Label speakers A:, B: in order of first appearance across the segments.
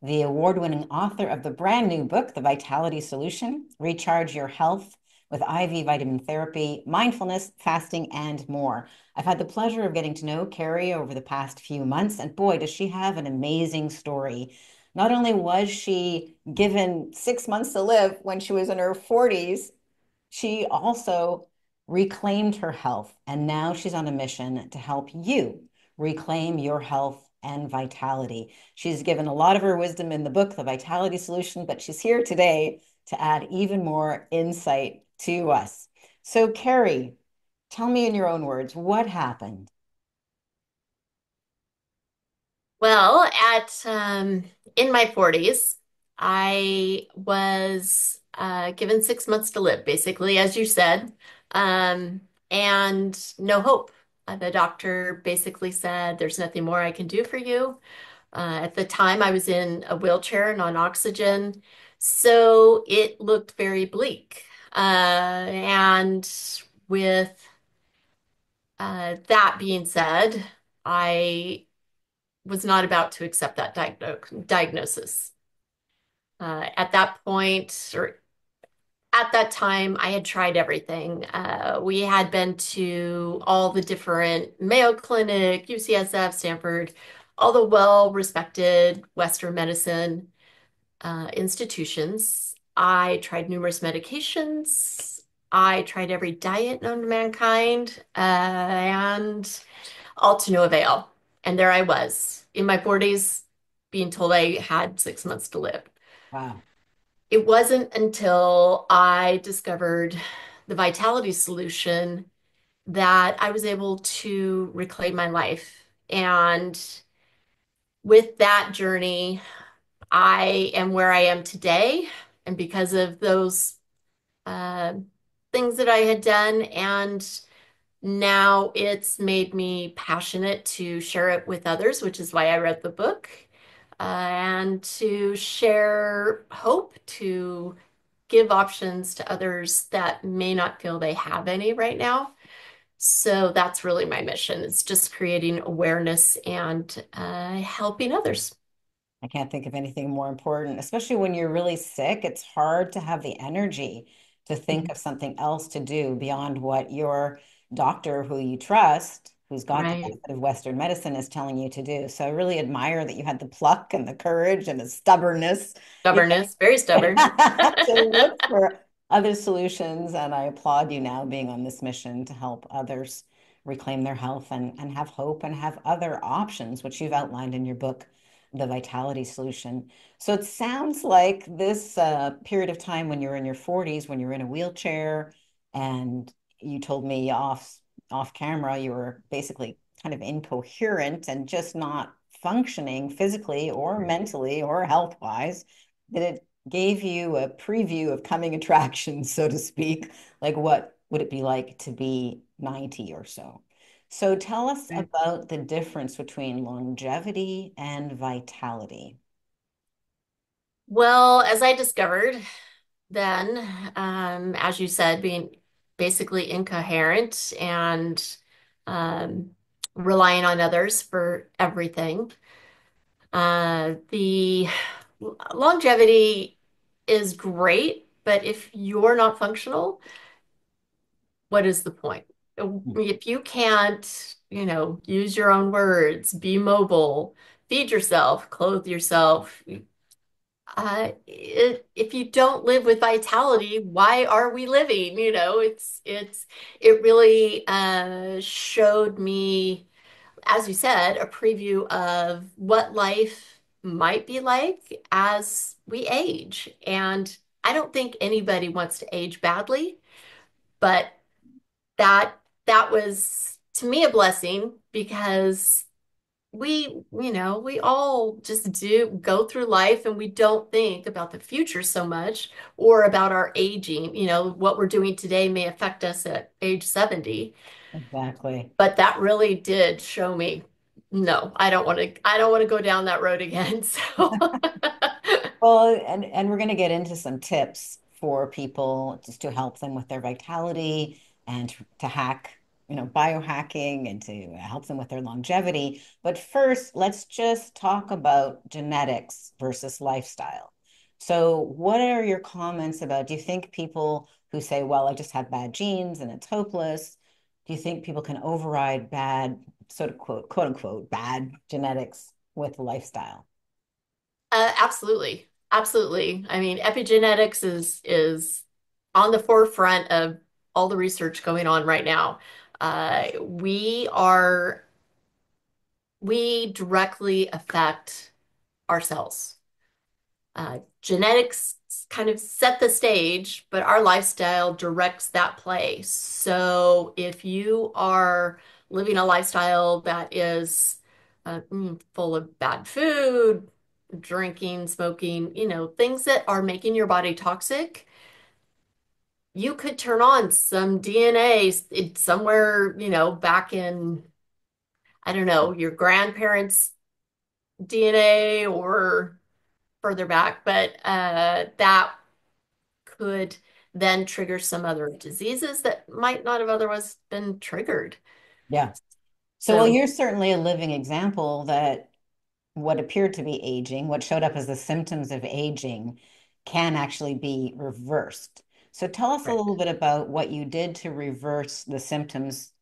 A: the award-winning author of the brand new book, The Vitality Solution, Recharge Your Health with IV vitamin therapy, mindfulness, fasting, and more. I've had the pleasure of getting to know Carey over the past few months, and boy, does she have an amazing story. Not only was she given 6 months to live when she was in her 40s, she also reclaimed her health, and now she's on a mission to help you reclaim your health and vitality. She's given a lot of her wisdom in the book, The Vitality Solution, but she's here today to add even more insight to us. So, Carey, tell me in your own words, what happened?
B: Well, at in my 40s, I was given 6 months to live, basically, as you said, and no hope. The doctor basically said, "There's nothing more I can do for you." At the time, I was in a wheelchair and on oxygen, so it looked very bleak. And with that being said, I was not about to accept that diagnosis. At that point, or at that time, I had tried everything. We had been to all the different Mayo Clinic, UCSF, Stanford, all the well-respected Western medicine institutions. I tried numerous medications. I tried every diet known to mankind, and all to no avail. And there I was in my 40s being told I had 6 months to live.
A: Wow.
B: It wasn't until I discovered the vitality solution that I was able to reclaim my life. And with that journey, I am where I am today. And because of those uh, things that I had done, and now it's made me passionate to share it with others, which is why I wrote the book, and to share hope, to give options to others that may not feel they have any right now. So that's really my mission. It's just creating awareness and helping others.
A: I can't think of anything more important, especially when you're really sick. It's hard to have the energy to think
B: Mhm.
A: of something else to do beyond what your doctor, who you trust, who's got the
B: Right.
A: benefit of Western medicine, is telling you to do. So I really admire that you had the pluck and the courage and the stubbornness, you
B: Stubbornness, very stubborn.
A: to look for other solutions. And I applaud you now being on this mission to help others reclaim their health and have hope and have other options, which you've outlined in your book, The Vitality Solution. So it sounds like this period of time when you're in your 40s, when you're in a wheelchair, and you told me off camera you were basically kind of incoherent and just not functioning physically or mentally or health wise, that it gave you a preview of coming attractions, so to speak. Like, what would it be like to be 90 or so? So tell us about the difference between longevity and vitality.
B: Well, as I discovered then, as you said, being basically incoherent and um, relying on others for everything. The longevity is great, but if you're not functional, what is the point? If you can't, use your own words, be mobile, feed yourself, clothe yourself, if you don't live with vitality, why are we living? It really showed me, as you said, a preview of what life might be like as we age. And I don't think anybody wants to age badly, but that that was to me a blessing because we all just do go through life and we don't think about the future so much or about our aging. What we're doing today may affect us at age 70,
A: Exactly.
B: but that really did show me, no, I don't want to go down that road again. So
A: Well, and we're going to get into some tips for people just to help them with their vitality and to hack biohacking and to help them with their longevity. But first, let's just talk about genetics versus lifestyle. So, what are your comments about? Do you think people who say, well, I just have bad genes and it's hopeless, do you think people can override bad, sort of quote unquote, bad genetics with lifestyle?
B: Absolutely. Absolutely. I mean, epigenetics is on the forefront of all the research going on right now. We directly affect our cells. Genetics kind of set the stage, but our lifestyle directs that play. So if you are living a lifestyle that is full of bad food, drinking, smoking, things that are making your body toxic, you could turn on some DNA somewhere, back in, I don't know, your grandparents' DNA or further back, but that could then trigger some other diseases that might not have otherwise been triggered.
A: Yeah. So, well,
B: So,
A: you're certainly a living example that what appeared to be aging, what showed up as the symptoms of aging, can actually be reversed. So tell us a
B: right,
A: little bit about what you did to reverse the symptoms,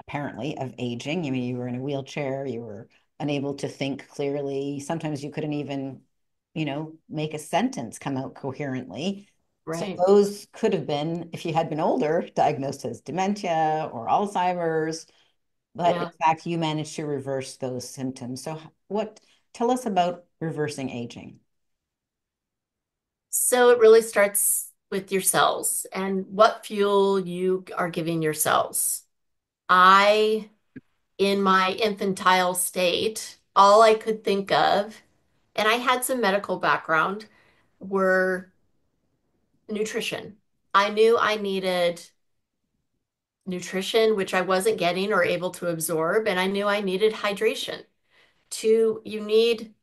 A: apparently, of aging. I mean, you were in a wheelchair, you were unable to think clearly. Sometimes you couldn't even, make a sentence come out coherently. So
B: right.
A: those could have been, if you had been older, diagnosed as dementia or Alzheimer's, but in
B: Yeah.
A: fact, you managed to reverse those symptoms. So, tell us about reversing aging.
B: So it really starts with your cells and what fuel you are giving your cells. I, in my infantile state, all I could think of, and I had some medical background, were nutrition. I knew I needed nutrition, which I wasn't getting or able to absorb, and I knew I needed hydration. You need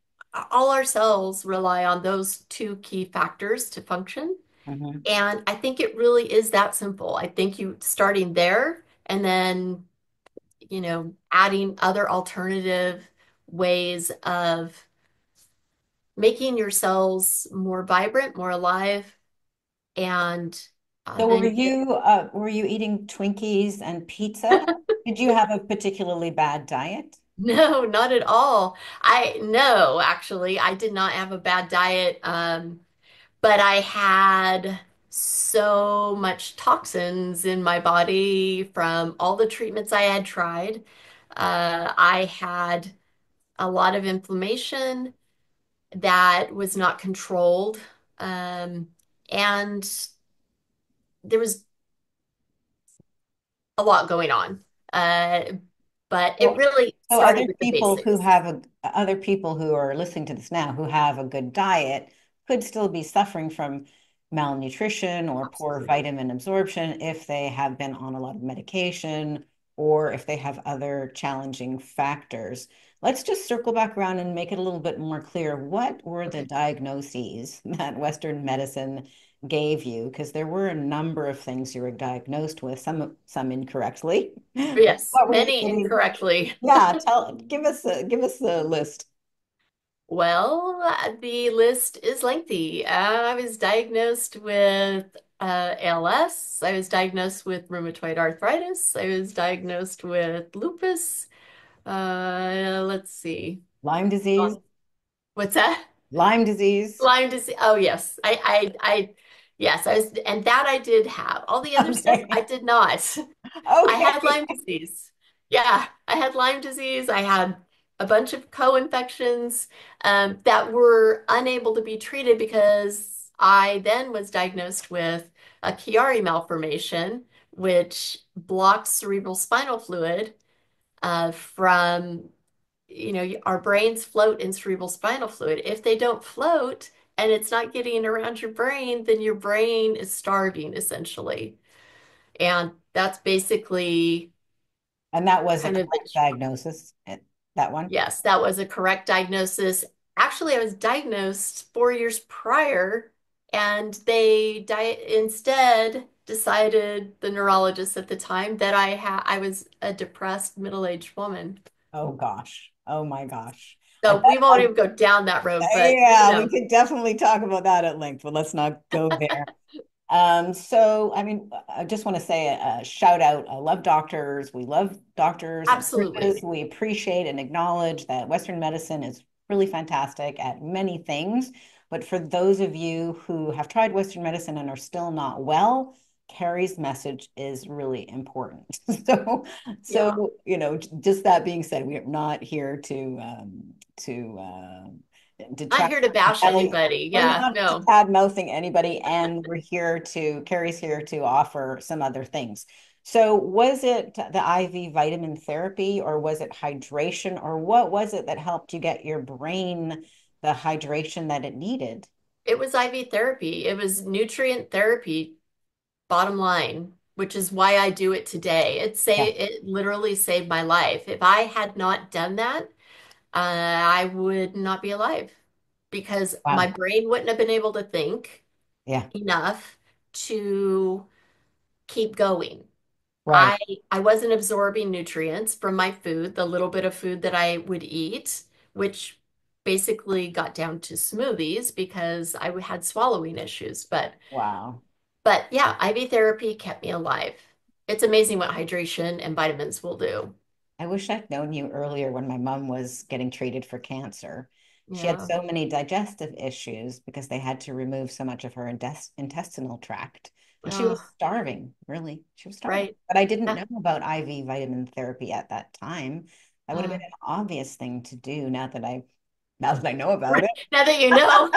B: all our cells rely on those two key factors to function.
A: Mhm.
B: And I think it really is that simple. I think you starting there and then, adding other alternative ways of making your cells more vibrant, more alive, and
A: So,
B: then get
A: were you eating Twinkies and pizza? Did you have a particularly bad diet?
B: no, not at all. I no, actually, I did not have a bad diet. But I had so much toxins in my body from all the treatments I had tried. I had a lot of inflammation that was not controlled. Um, and there was a lot going on. Uh, but it
A: So,
B: really
A: so
B: started with the basics.
A: other people who are listening to this now who have a good diet could still be suffering from malnutrition or poor
B: Absolutely.
A: vitamin absorption if they have been on a lot of medication or if they have other challenging factors. Let's just circle back around and make it a little bit more clear. What were the
B: Okay.
A: diagnoses that Western medicine gave you? Because there were a number of things you were diagnosed with, some incorrectly.
B: Yes,
A: What were you
B: many
A: getting?
B: incorrectly.
A: Yeah, give us a list.
B: Well, the list is lengthy. I was diagnosed with ALS. I was diagnosed with rheumatoid arthritis. I was diagnosed with lupus. Let's see.
A: Lyme disease,
B: What's that?
A: Lyme disease.
B: Lyme disease. Oh, yes. Yes, I was, and that I did have. All the other stuff I
A: Okay.
B: did not. I had
A: Okay.
B: Lyme disease. Yeah, I had Lyme disease. I had a bunch of co-infections that were unable to be treated because I then was diagnosed with a Chiari malformation, which blocks cerebral spinal fluid from, our brains float in cerebral spinal fluid. If they don't float and it's not getting around your brain, then your brain is starving essentially. And that's basically
A: And that was a
B: kind of the,
A: correct diagnosis, that one.
B: yes, that was a correct diagnosis. Actually, I was diagnosed 4 years prior, and they instead. decided, the neurologist at the time, that I was a depressed middle-aged woman.
A: Oh gosh. Oh my gosh. I
B: So
A: bet
B: we won't even go down that road, but
A: yeah, we could definitely talk about that at length, but let's not go there. So I mean, I just want to say a shout out. I love doctors. We love doctors and nurses.
B: absolutely.
A: We appreciate and acknowledge that Western medicine is really fantastic at many things. But for those of you who have tried Western medicine and are still not well, Carrie's message is really important. So,
B: Yeah.
A: just that being said, we are not here to
B: Not
A: detract
B: here to bash
A: Ellie.
B: anybody.
A: We're
B: Yeah,
A: not
B: no.
A: bad mouthing anybody, and Carrie's here to offer some other things. So, was it the IV vitamin therapy, or was it hydration, or what was it that helped you get your brain the hydration that it needed?
B: It was IV therapy. It was nutrient therapy, bottom line, which is why I do it today.
A: Yeah.
B: It literally saved my life. If I had not done that, I would not be alive because my
A: Wow.
B: brain wouldn't have been able to think
A: Yeah.
B: enough to keep going.
A: Right.
B: I I wasn't absorbing nutrients from my food, the little bit of food that I would eat, which basically got down to smoothies because I had swallowing issues.
A: Wow.
B: But yeah, IV therapy kept me alive. It's amazing what hydration and vitamins will do.
A: I wish I'd known you earlier when my mom was getting treated for cancer. She had
B: Yeah.
A: so many digestive issues because they had to remove so much of her intestinal tract. And she was
B: Oh,
A: starving, really. She was starving.
B: right.
A: But I didn't
B: Yeah.
A: know about IV vitamin therapy at that time. That would have been
B: Uh,
A: an obvious thing to do now that I know about
B: right.
A: it.
B: Now that you know,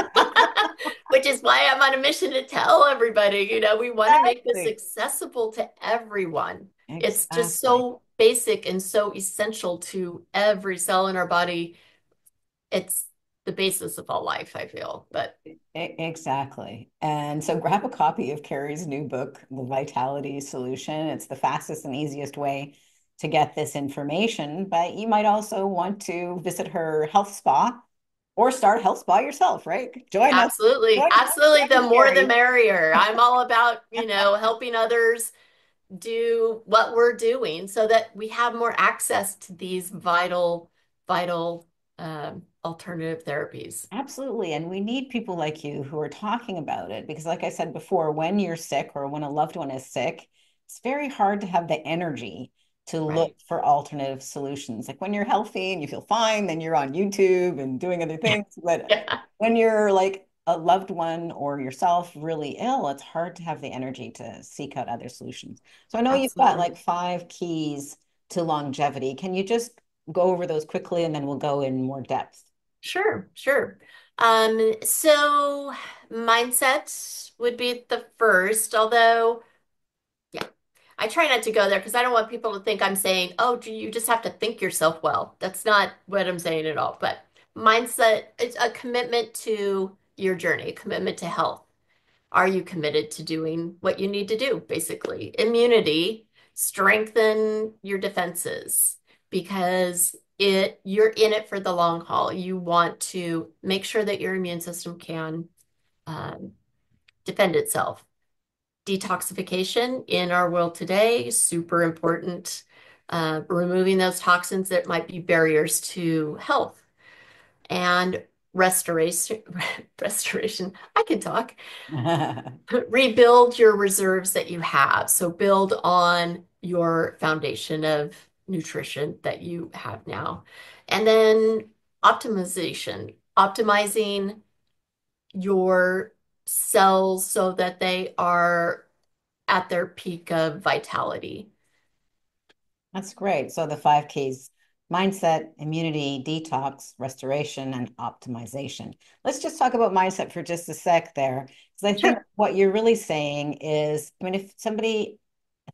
B: which is why I'm on a mission to tell everybody, we want to make this
A: Exactly.
B: accessible to everyone. It's just
A: Exactly.
B: so basic and so essential to every cell in our body. It's the basis of all life, I feel. But
A: Exactly. And so grab a copy of Carrie's new book, The Vitality Solution. It's the fastest and easiest way to get this information, but you might also want to visit her health spa or start a health spa yourself, right? Join us.
B: absolutely,
A: Join
B: absolutely, the more the
A: Carrie.
B: merrier. I'm all about, helping others do what we're doing so that we have more access to these vital alternative therapies.
A: Absolutely. And we need people like you who are talking about it because, like I said before, when you're sick or when a loved one is sick, it's very hard to have the energy to look
B: Right.
A: for alternative solutions. Like when you're healthy and you feel fine, then you're on YouTube and doing other things. But
B: Yeah,
A: when you're like a loved one or yourself really ill, it's hard to have the energy to seek out other solutions. So I know you've got
B: absolutely.
A: like 5 keys to longevity. Can you just go over those quickly and then we'll go in more depth?
B: Sure, sure. So mindset would be the first, although, yeah, I try not to go there because I don't want people to think I'm saying, oh, you just have to think yourself well. That's not what I'm saying at all. But mindset, it's a commitment to your journey, a commitment to health. Are you committed to doing what you need to do, basically? Immunity, strengthen your defenses because you're in it for the long haul. You want to make sure that your immune system can um, defend itself. Detoxification in our world today, super important. Removing those toxins that might be barriers to health and restoration. Restoration. I can talk. Rebuild your reserves that you have. So build on your foundation of nutrition that you have now. And then optimizing your cells so that they are at their peak of vitality.
A: That's great. So the 5 keys: mindset, immunity, detox, restoration, and optimization. Let's just talk about mindset for just a sec there. Because I think
B: Sure.
A: what you're really saying is, I mean, if somebody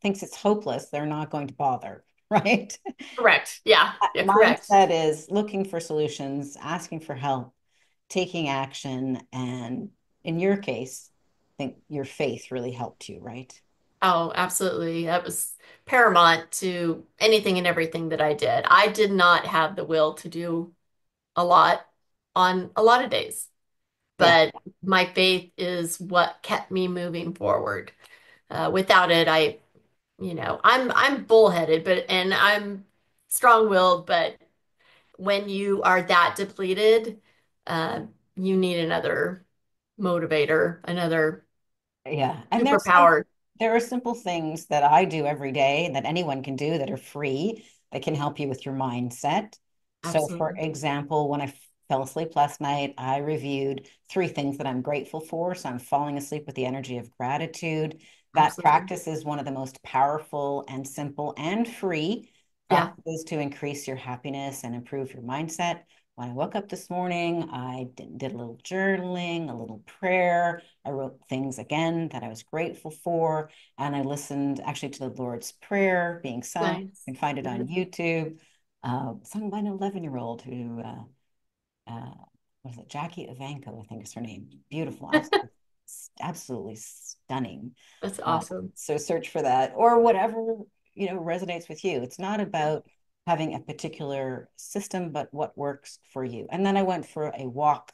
A: thinks it's hopeless, they're not going to bother, right?
B: Correct. Yeah. Yeah, correct.
A: Mindset is looking for solutions, asking for help, taking action, and in your case, I think your faith really helped you, right?
B: Oh, absolutely. That was paramount to anything and everything that I did. I did not have the will to do a lot on a lot of days,
A: Yeah.
B: but my faith is what kept me moving forward. Without it, I'm bullheaded, but and I'm strong-willed, but when you are that depleted, uh, you need another motivator, another
A: Yeah. And
B: superpower.
A: there are simple things that I do every day that anyone can do that are free that can help you with your mindset. So, for
B: Absolutely.
A: example, when I fell asleep last night, I reviewed three things that I'm grateful for. So, I'm falling asleep with the energy of gratitude. That
B: Absolutely.
A: practice is one of the most powerful and simple and free
B: Yeah.
A: practices to increase your happiness and improve your mindset. When I woke up this morning, I did a little journaling, a little prayer. I wrote things again that I was grateful for, and I listened actually to the Lord's Prayer being sung.
B: Nice.
A: You can find it
B: Nice.
A: on YouTube, sung by an 11-year-old who, uh, what is it, Jackie Evanko, I think is her name. Beautiful, absolutely, absolutely stunning.
B: That's
A: Uh,
B: awesome.
A: so search for that or whatever, resonates with you. It's not
B: Yeah.
A: about having a particular system, but what works for you. And then I went for a walk,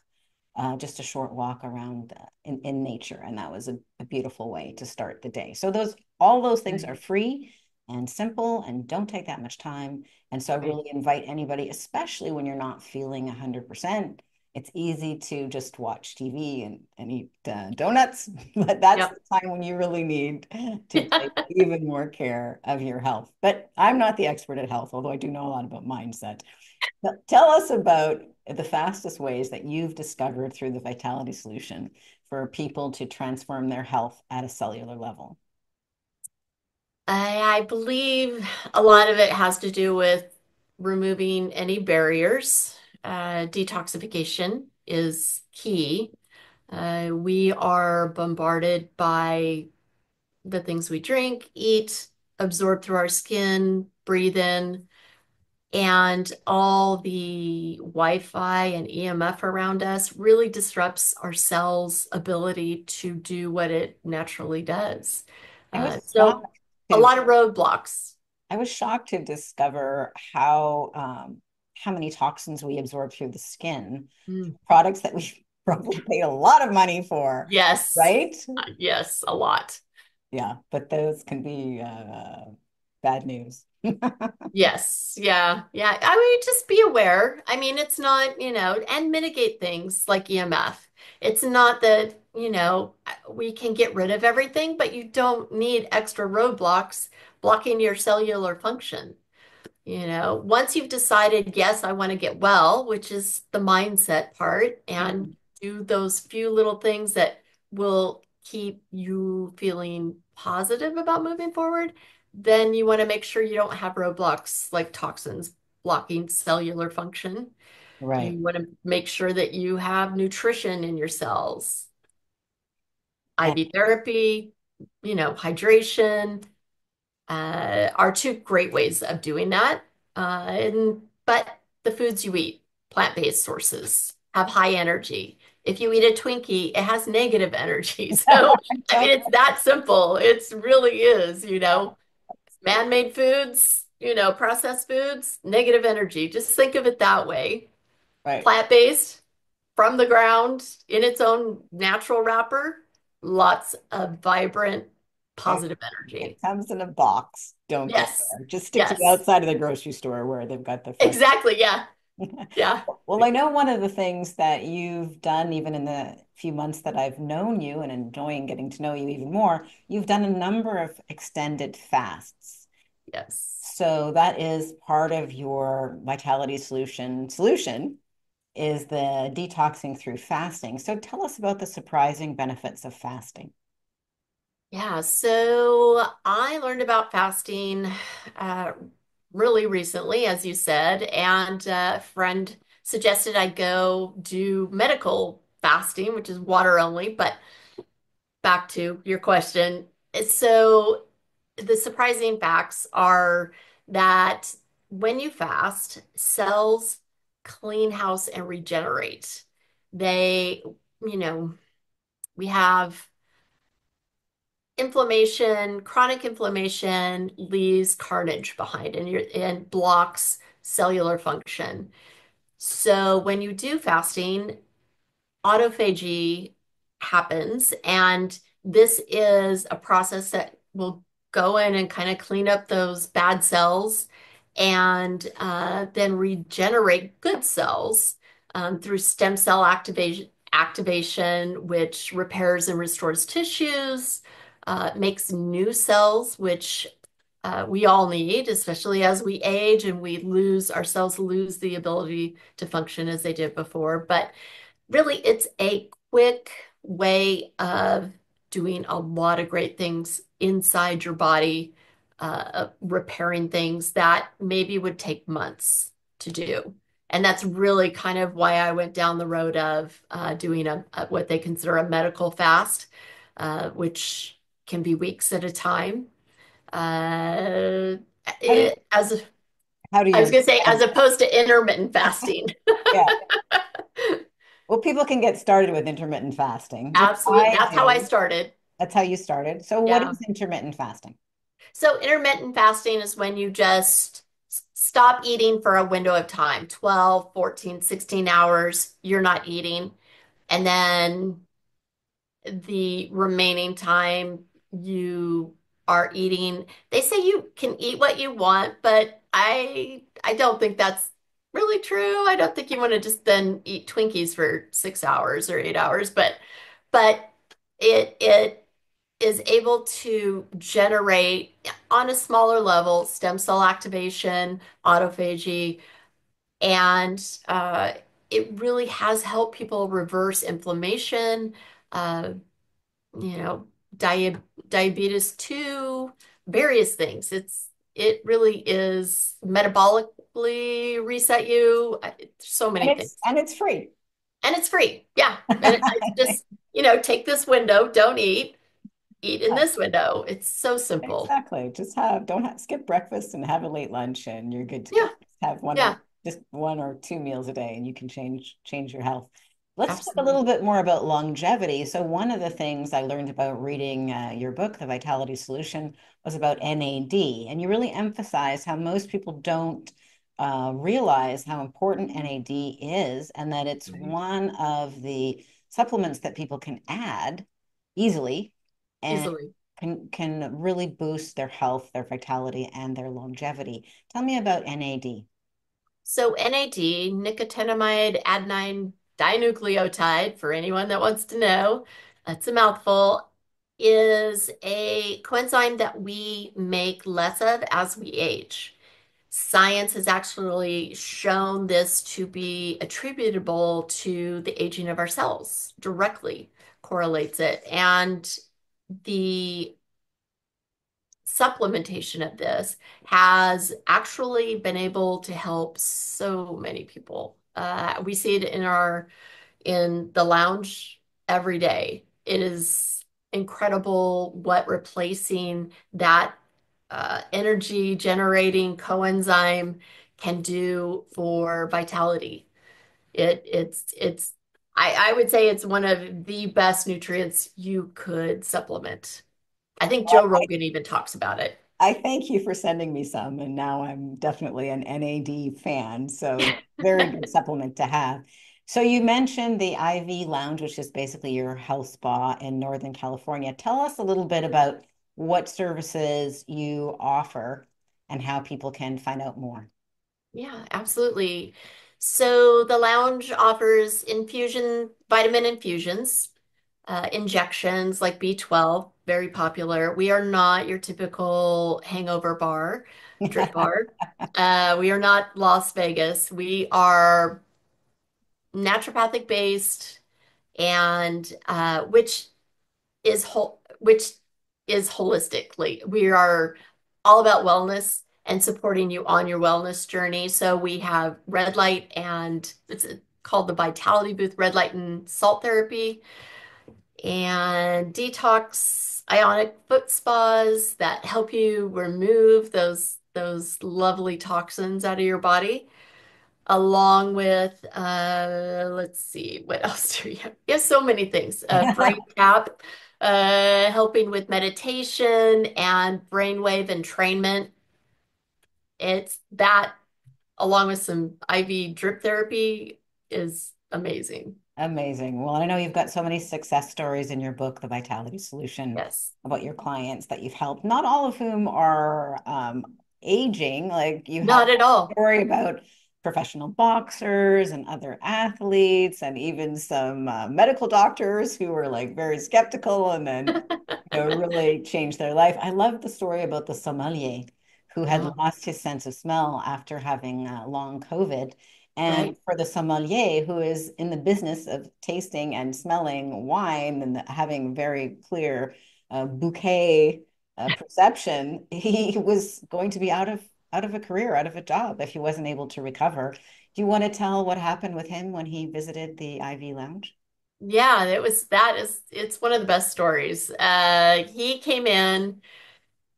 A: just a short walk around in nature, and that was a beautiful way to start the day. So all those things are
B: Right.
A: free and simple and don't take that much time. And so I
B: Right.
A: really invite anybody, especially when you're not feeling 100%. It's easy to just watch TV and eat donuts, but that's
B: Yep.
A: the time when you really need to take even more care of your health. But I'm not the expert at health, although I do know a lot about mindset. Tell us about the fastest ways that you've discovered through the Vitality Solution for people to transform their health at a cellular level.
B: I believe a lot of it has to do with removing any barriers. Detoxification is key. We are bombarded by the things we drink, eat, absorb through our skin, breathe in, and all the Wi-Fi and EMF around us really disrupts our cells' ability to do what it naturally does.
A: I was
B: So
A: shocked
B: a
A: to
B: lot of roadblocks.
A: I was shocked to discover how many toxins we absorb through the skin,
B: Mm.
A: products that we probably paid a lot of money for,
B: Yes.
A: right?
B: Yes, a lot.
A: Yeah, but those can be bad news.
B: Yes. Yeah. Yeah. I mean, just be aware. I mean, it's not, and mitigate things like EMF. It's not that, we can get rid of everything, but you don't need extra roadblocks blocking your cellular function. Once you've decided, yes, I want to get well, which is the mindset part, and
A: Mm.
B: do those few little things that will keep you feeling positive about moving forward, then you want to make sure you don't have roadblocks like toxins blocking cellular function.
A: Right.
B: You want to make sure that you have nutrition in your cells, IV therapy, hydration are two great ways of doing that. But the foods you eat, plant-based sources, have high energy. If you eat a Twinkie, it has negative energy. So, I mean, it's that simple. It really is. Man-made foods, processed foods, negative energy. Just think of it that way.
A: Right.
B: Plant-based, from the ground, in its own natural wrapper, lots of vibrant,
A: It,
B: positive
A: it
B: energy.
A: comes in a box. Don't go
B: Yes.
A: there. Just stick to the
B: Yes.
A: outside of the grocery store where they've got the fresh.
B: Exactly. Yeah. Yeah.
A: Well, I know one of the things that you've done, even in the few months that I've known you and enjoying getting to know you even more, you've done a number of extended fasts.
B: Yes.
A: So that is part of your vitality solution is the detoxing through fasting. So tell us about the surprising benefits of fasting.
B: Yeah. So I learned about fasting uh, really recently, as you said, and a friend suggested I go do medical fasting, which is water only. But back to your question. So the surprising facts are that when you fast, cells clean house and regenerate. They, you know, we have inflammation, chronic inflammation leaves carnage behind and blocks cellular function. So when you do fasting, autophagy happens and This is a process that will go in and kind of clean up those bad cells and then regenerate good cells through stem cell activation, which repairs and restores tissues, makes new cells, which we all need, especially as we age and our cells lose the ability to function as they did before. But really, it's a quick way of doing a lot of great things inside your body, repairing things that maybe would take months to do. And that's really kind of why I went down the road of doing what they consider a medical fast, which can be weeks at a time. Uh,
A: How do you,
B: as
A: how do
B: I was
A: you,
B: going to say, as opposed to intermittent fasting.
A: yeah. Well, people can get started with intermittent fasting, which
B: Absolutely.
A: I
B: That's how I
A: do.
B: started.
A: That's how you started. So what
B: Yeah.
A: is intermittent fasting?
B: So intermittent fasting is when you just stop eating for a window of time, 12, 14, 16 hours, you're not eating. And then the remaining time you are eating. They say you can eat what you want, but I don't think that's really true. I don't think you want to just then eat Twinkies for 6 hours or 8 hours, but it is able to generate on a smaller level stem cell activation, autophagy, and it really has helped people reverse inflammation, uh, you know, di diabetes too, various things. It really is metabolically reset you. So
A: And
B: many things.
A: it's free.
B: And it's free. Yeah. And it's just, take this window, don't eat, eat in this window. It's so simple.
A: Exactly. Just don't skip breakfast and have a late lunch and you're good to go.
B: Yeah.
A: Just have
B: Yeah.
A: just one or two meals a day and you can change your health. Let's talk a
B: Absolutely.
A: little bit more about longevity. So one of the things I learned about reading your book, The Vitality Solution, was about NAD, and you really emphasize how most people don't realize how important NAD is, and that it's
B: Right.
A: one of the supplements that people can add easily and
B: Easily.
A: can really boost their health, their vitality, and their longevity. Tell me about NAD.
B: So NAD, nicotinamide adenine dinucleotide, for anyone that wants to know, that's a mouthful, is a coenzyme that we make less of as we age. Science has actually shown this to be attributable to the aging of our cells, directly correlates it. And the supplementation of this has actually been able to help so many people. We see it in the lounge every day. It is incredible what replacing that energy generating coenzyme can do for vitality. It's I would say it's one of the best nutrients you could supplement. I think Joe Rogan even talks about it.
A: I thank you for sending me some, and now I'm definitely an NAD fan. So very good supplement to have. So you mentioned the IV Lounge, which is basically your health spa in Northern California. Tell us a little bit about what services you offer and how people can find out more.
B: Yeah, absolutely. So the lounge offers vitamin infusions, injections like B12, very popular. We are not your typical hangover bar, drip bar. We are not Las Vegas. We are naturopathic based and which is holistically. We are all about wellness and supporting you on your wellness journey. So we have red light and it's called the Vitality Booth red light and salt therapy and detox ionic foot spas that help you remove those lovely toxins out of your body along with let's see what else do we have. We have so many things. Brain tap, helping with meditation and brainwave entrainment. It's that along with some IV drip therapy is amazing.
A: Amazing. Well, I know you've got so many success stories in your book, The Vitality Solution,
B: Yes,
A: about your clients that you've helped, not all of whom are aging. Like you have
B: not at
A: a
B: all.
A: story about professional boxers and other athletes, and even some medical doctors who were like very skeptical and then really changed their life. I love the story about the sommelier who had
B: Oh,
A: lost his sense of smell after having long COVID. And
B: right.
A: for the sommelier, who is in the business of tasting and smelling wine and having very clear bouquet perception, he was going to be out of a career, out of a job if he wasn't able to recover. Do you want to tell what happened with him when he visited the IV lounge?
B: Yeah, it's one of the best stories. He came in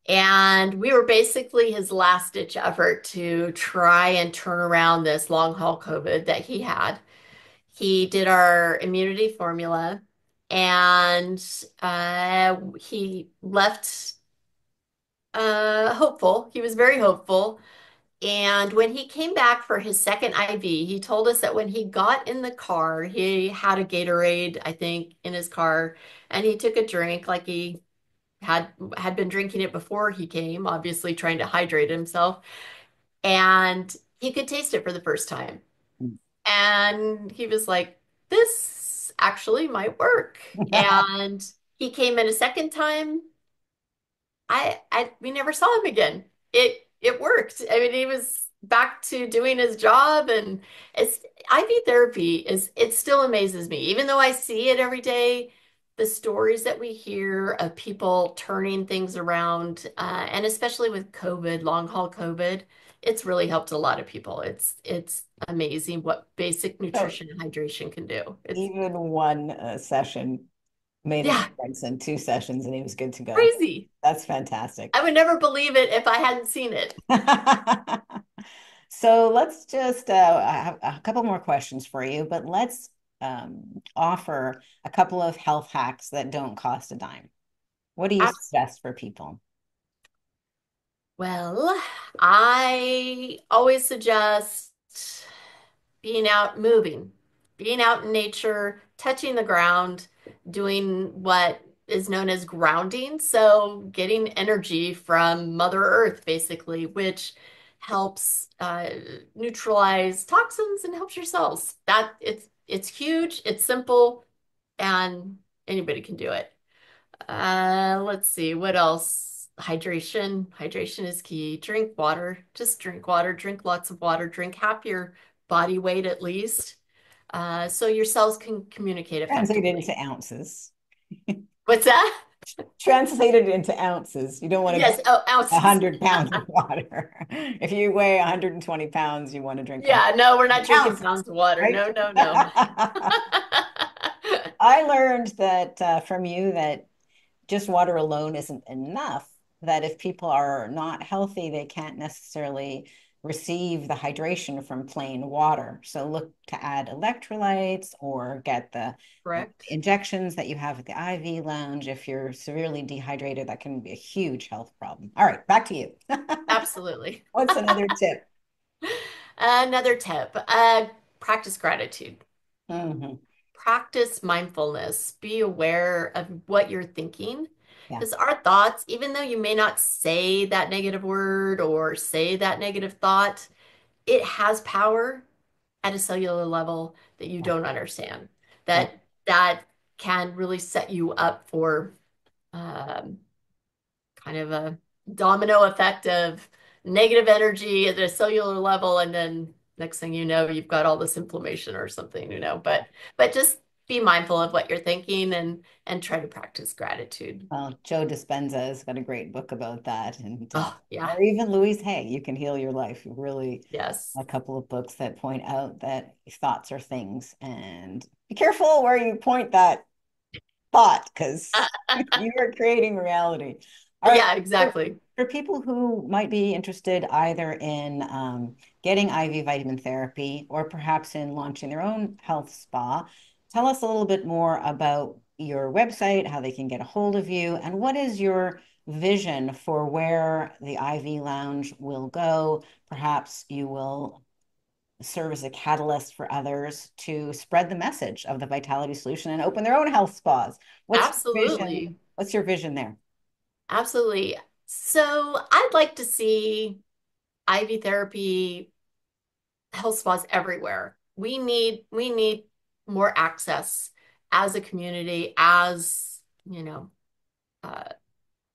B: and we were basically his last ditch effort to try and turn around this long haul COVID that he had. He did our immunity formula and he left hopeful. He was very hopeful. And when he came back for his second IV, he told us that when he got in the car, he had a Gatorade, I think, in his car, and he took a drink like he had had been drinking it before he came, obviously trying to hydrate himself, and he could taste it for the first time. And he was like, "This actually might work." And he came in a second time. I we never saw him again. It worked. I mean, he was back to doing his job, and it's IV therapy is it still amazes me. Even though I see it every day, the stories that we hear of people turning things around, and especially with COVID, long haul COVID, it's really helped a lot of people. It's amazing what basic
A: So
B: nutrition and hydration can do. It's
A: even one session made a
B: yeah,
A: difference, and two sessions, and he was good to go.
B: crazy.
A: That's fantastic.
B: I would never believe it if I hadn't seen it.
A: So let's just, I have a couple more questions for you, but let's offer a couple of health hacks that don't cost a dime. What do you suggest for people?
B: Well, I always suggest being out moving, being out in nature, touching the ground, doing what is known as grounding. So, getting energy from Mother Earth, basically, which helps neutralize toxins and helps your cells. That it's huge, it's simple, and anybody can do it. Let's see, what else? Hydration. Hydration is key. Drink water. Just drink water. Drink lots of water. Drink half your body weight at least, so your cells can communicate
A: Translated
B: effectively.
A: into ounces.
B: What's that?
A: Translated into ounces. You don't want to drink
B: Yes. Oh,
A: a
B: ounces.
A: hundred pounds of water. If you weigh 120 pounds, you want to drink
B: Yeah. No, we're not drinking
A: ounces,
B: pounds of water.
A: right?
B: No, no, no.
A: I learned that from you that just water alone isn't enough, that if people are not healthy, they can't necessarily receive the hydration from plain water. So look to add electrolytes or get the
B: Correct.
A: injections that you have at the IV lounge. If you're severely dehydrated, that can be a huge health problem. All right, back to you.
B: Absolutely.
A: What's another tip?
B: Another tip, practice gratitude.
A: Hmm.
B: Practice mindfulness. Be aware of what you're thinking.
A: Yeah.
B: Because our thoughts, even though you may not say that negative word or say that negative thought, it has power at a cellular level that you
A: Yeah.
B: don't understand.
A: Yeah.
B: That can really set you up for um, kind of a domino effect of negative energy at a cellular level, and then next thing you know, you've got all this inflammation or something, but just be mindful of what you're thinking and try to practice gratitude.
A: Well, Joe Dispenza has got a great book about that, and
B: Oh, yeah.
A: or even Louise Hay, You Can Heal Your Life. Really,
B: Yes.
A: a couple of books that point out that thoughts are things, and be careful where you point that thought because you are creating reality. All right.
B: Yeah,
A: For,
B: exactly.
A: for people who might be interested either in getting IV vitamin therapy or perhaps in launching their own health spa, tell us a little bit more about your website, how they can get a hold of you, and what is your vision for where the IV lounge will go. Perhaps you will serve as a catalyst for others to spread the message of the vitality solution and open their own health spas. What's your vision?
B: Absolutely.
A: What's your vision there?
B: Absolutely. So I'd like to see IV therapy health spas everywhere. We need more access as a community, as you know, uh,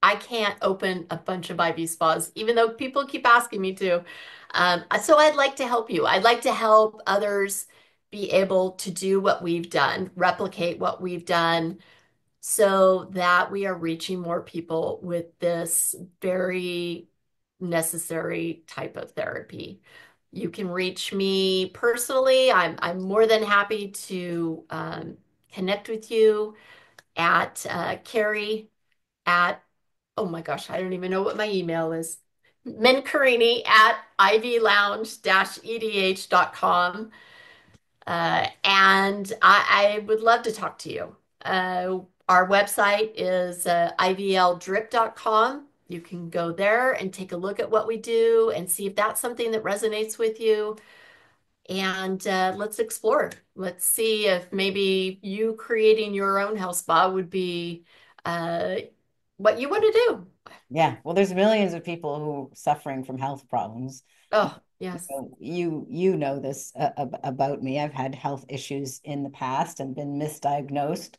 B: I can't open a bunch of IV spas, even though people keep asking me to. So I'd like to help you. I'd like to help others be able to do what we've done, replicate what we've done, so that we are reaching more people with this very necessary type of therapy. You can reach me personally. I'm more than happy to connect with you at Carey at, oh my gosh, I don't even know what my email is. Mencarini at ivlounge-edh.com. And I would love to talk to you. Our website is ivldrip.com. You can go there and take a look at what we do and see if that's something that resonates with you. And let's explore. Let's see if maybe you creating your own health spa would be uh, what you want to do.
A: Yeah, well, there's millions of people who are suffering from health problems.
B: Oh, yes.
A: You know this about me. I've had health issues in the past and been misdiagnosed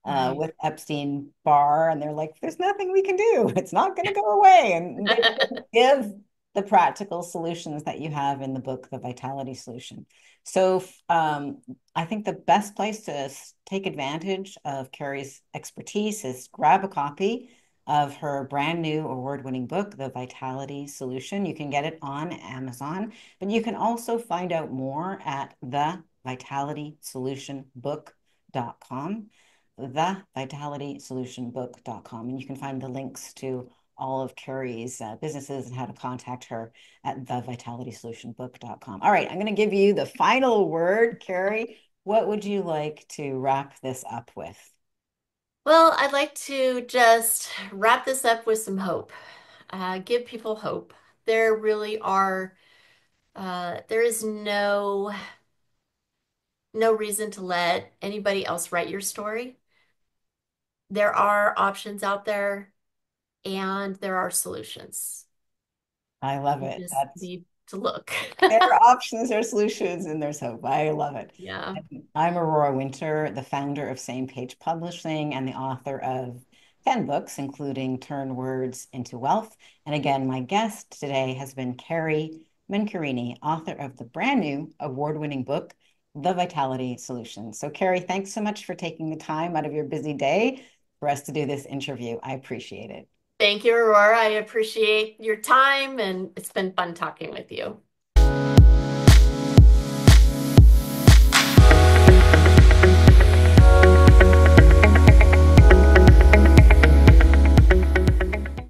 B: Right.
A: with Epstein-Barr, and they're like, "There's nothing we can do. It's not going to go away." And they didn't give the practical solutions that you have in the book, The Vitality Solution. So, I think the best place to take advantage of Carey's expertise is grab a copy of her brand new award-winning book, The Vitality Solution. You can get it on Amazon, but you can also find out more at thevitalitysolutionbook.com, thevitalitysolutionbook.com. And you can find the links to all of Carey's businesses and how to contact her at thevitalitysolutionbook.com. All right, I'm going to give you the final word, Carey. What would you like to wrap this up with?
B: Well, I'd like to just wrap this up with some hope. Give people hope. There really are, there is no reason to let anybody else write your story. There are options out there and there are solutions.
A: I love
B: You
A: it.
B: just
A: That's
B: need to look.
A: There are options, there are solutions, and there's hope. I love it.
B: Yeah.
A: I'm Aurora Winter, the founder of Same Page Publishing and the author of 10 books, including Turn Words into Wealth. And again, my guest today has been Carey Mencarini, author of the brand new award-winning book, The Vitality Solution. So, Carey, thanks so much for taking the time out of your busy day for us to do this interview. I appreciate it.
B: Thank you, Aurora. I appreciate your time and it's been fun talking with you.